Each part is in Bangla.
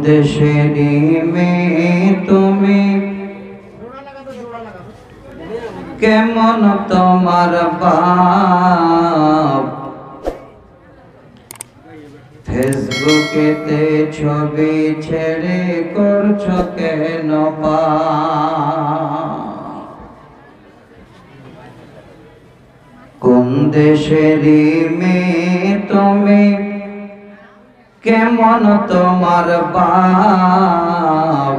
দেশেরই মেয়ে তুমি, কেমন তোমার বাপ? ফেসবুকেতে ছবি ছেড়ে করছো কেন পাপ? কোন দেশেরই মেয়ে তুমি, কেমন তোমার বাপ?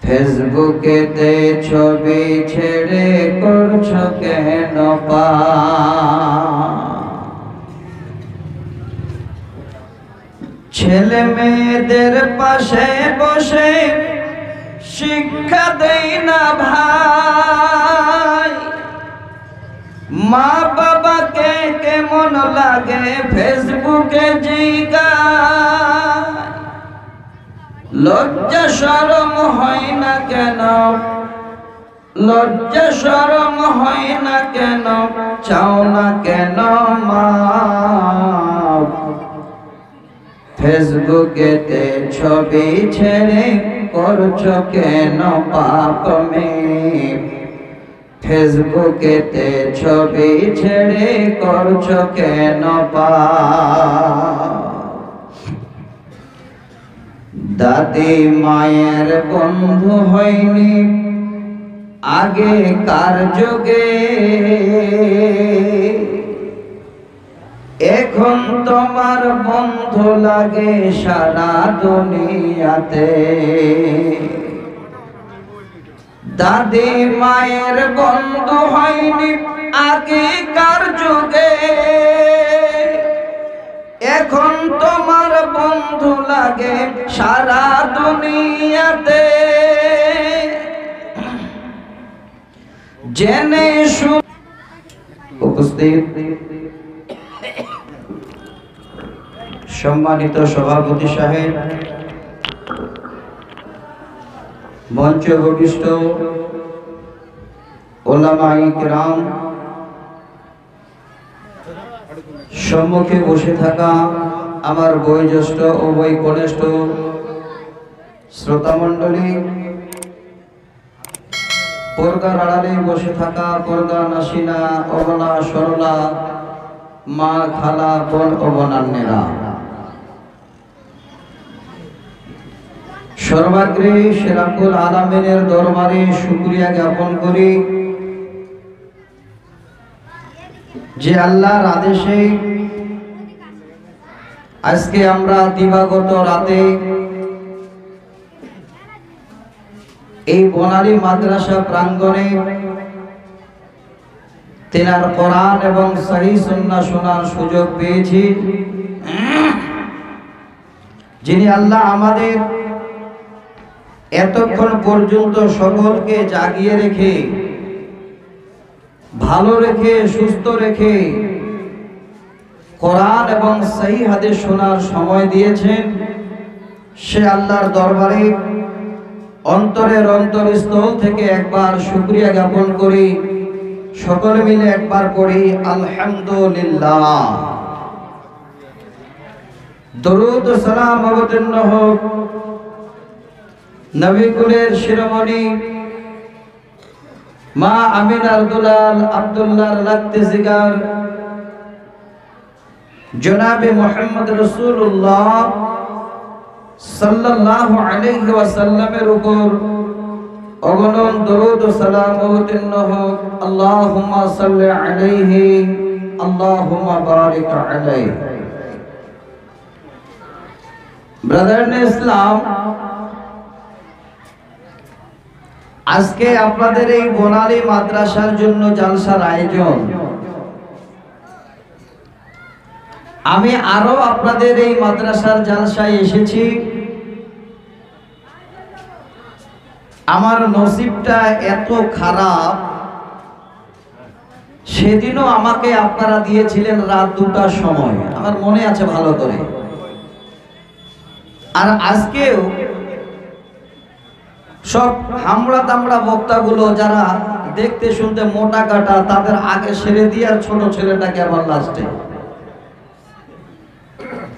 ফেসবুকেতে ছবি ছেড়ে করছো কেন পাপ? ছেলে মেয়েদের পাশে বসে শিক্ষা দেই না ভাই, মা বাবাকে কেমন লাগে ফেসবুকে জিগায়। লজ্জা শরম হয় না কেন, লজ্জা শরম হয় না কেন, চাও না কেন মা? ফেসবুকেতে ছবি ছেড়ে করছো কেন পাপ মেয়ে? ফেসবুকেতে ছবি ছেড়ে করছো কেন পাপ? দাদি মায়ের বন্ধু হয়নি আগেকার যুগে, এখন তোমার বন্ধু লাগে সারা দুনিয়াতে। দাদি মায়ের বন্ধু হয়নি আগেকার যুগে, এখন তোমার বন্ধু লাগে সারা দুনিয়াতে। জেনে উপস্থিত সম্মানিত সভাপতি সাহেব, মঞ্চে উপবিষ্ট ওলামায়ে কিরাম, সম্মুখে বসে থাকা আমার বয়োজ্যেষ্ঠ ও বয়োকনিষ্ঠ শ্রোতা মণ্ডলী, পর্দার আড়ালে বসে থাকা পর্দা নাসিনা অবলা সরলা মা খালা বোন ও বোনান্নেরা, সর্বাগ্রে সেরাকুল আলামিনের দরবারে শুকরিয়া জ্ঞাপন করি যে আল্লাহর আদেশে আজকে আমরা দিবাগত রাতে এই বনালী মাদ্রাসা প্রাঙ্গণে তেনার কোরআন এবং সহিহ সুন্নাহ শোনার সুযোগ পেয়েছি। যিনি আল্লাহ আমাদের এতক্ষণ পর্যন্ত সকলকে জাগিয়ে রেখে, ভালো রেখে, সুস্থ রেখে কোরআন এবং সহিহ হাদিস শোনার সময় দিয়েছেন, সে আল্লাহর দরবারে অন্তরের অন্তরস্থল থেকে একবার শুকরিয়া জ্ঞাপন করি। সকলে মিলে একবার পড়ি আলহামদুলিল্লাহ। দরুদ ও সালাম অবতীর্ণ হোক নবী কুলের শিরোমণি মা আমিনার দুলাল আব্দুল্লাহর লাগতে জিগার জনাবে মুহাম্মদ রাসূলুল্লাহ সাল্লাল্লাহু আলাইহি ওয়াসাল্লামের উপর অগণন দরুদ ও সালাম অবতীর্ণ হোক। আল্লাহুম্মা সাল্লি আলাইহি আল্লাহুম্মা বারিক আলাইহি। ব্রাদার ইন ইসলাম, আজকে আপনাদের এই বনালী মাদ্রাসার জন্য জালসার আয়োজন। আমি আরো আপনাদের এই মাদ্রাসার জালসায় এসেছি। আমার নসিবটা এত খারাপ, সেদিনও আমাকে আপনারা দিয়েছিলেন রাত 2টার সময়, আমার মনে আছে ভালো করে। আর আজকেও সব হামড়া তামড়া বক্তাগুলো যারা দেখতে শুনতে মোটা কাটা, তাদের আগে সেরে দিয়ে আর ছোট ছেলেটাকে আবার লাস্টে।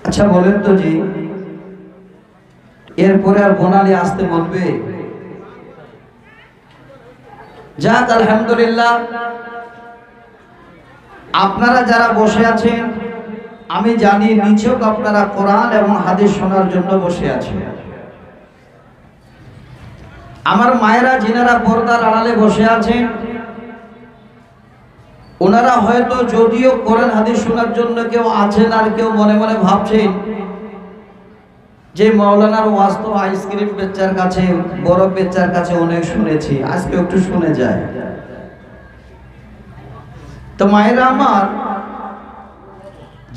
আচ্ছা বলেন তো জি, এরপরে আর বনালি আসতে বলবে? যাক, আলহামদুলিল্লাহ, আপনারা যারা বসে আছেন আমি জানি নিছক আপনারা কোরআন এবং হাদিস শোনার জন্য বসে আছেন। আমার মায়েরা যিনারা পর্দার আড়ালে বসে আছেন ওনারা হয়তো যদিও কোরআন হাদিস শোনার জন্য কেউ আছেন, আর কেউ মনে মনে ভাবছেন যে মাওলানার ওয়াজ তো আইসক্রিম বেচার কাছে, বরফ বেচার কাছে অনেক শুনেছি, আজকে একটু শুনে যায়। তো মায়েরা আমার,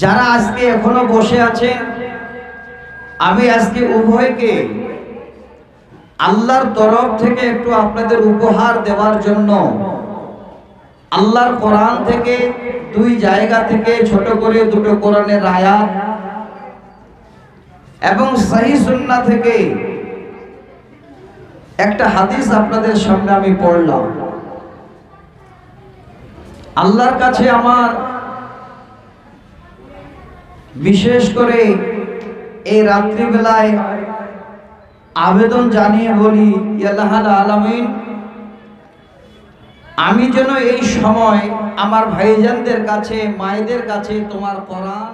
যারা আজকে এখনো বসে আছেন, আমি আজকে উভয়কে আল্লাহর তরফ থেকে একটু আপনাদের উপহার দেওয়ার জন্য আল্লাহর কোরআন থেকে দুই জায়গা থেকে ছোট করে দুটো কোরআনের আয়াত এবং সহিহ সুন্নাহ থেকে একটা হাদিস আপনাদের সামনে আমি পড়লাম। আল্লাহর কাছে আমার বিশেষ করে এই রাত্রিবেলায় আবেদন জানিয়ে বলি, ইয়া রাব্বুল আলামিন, আমি যেন এই সময় আমার ভাইজানদের কাছে, মায়েদের কাছে তোমার কোরআন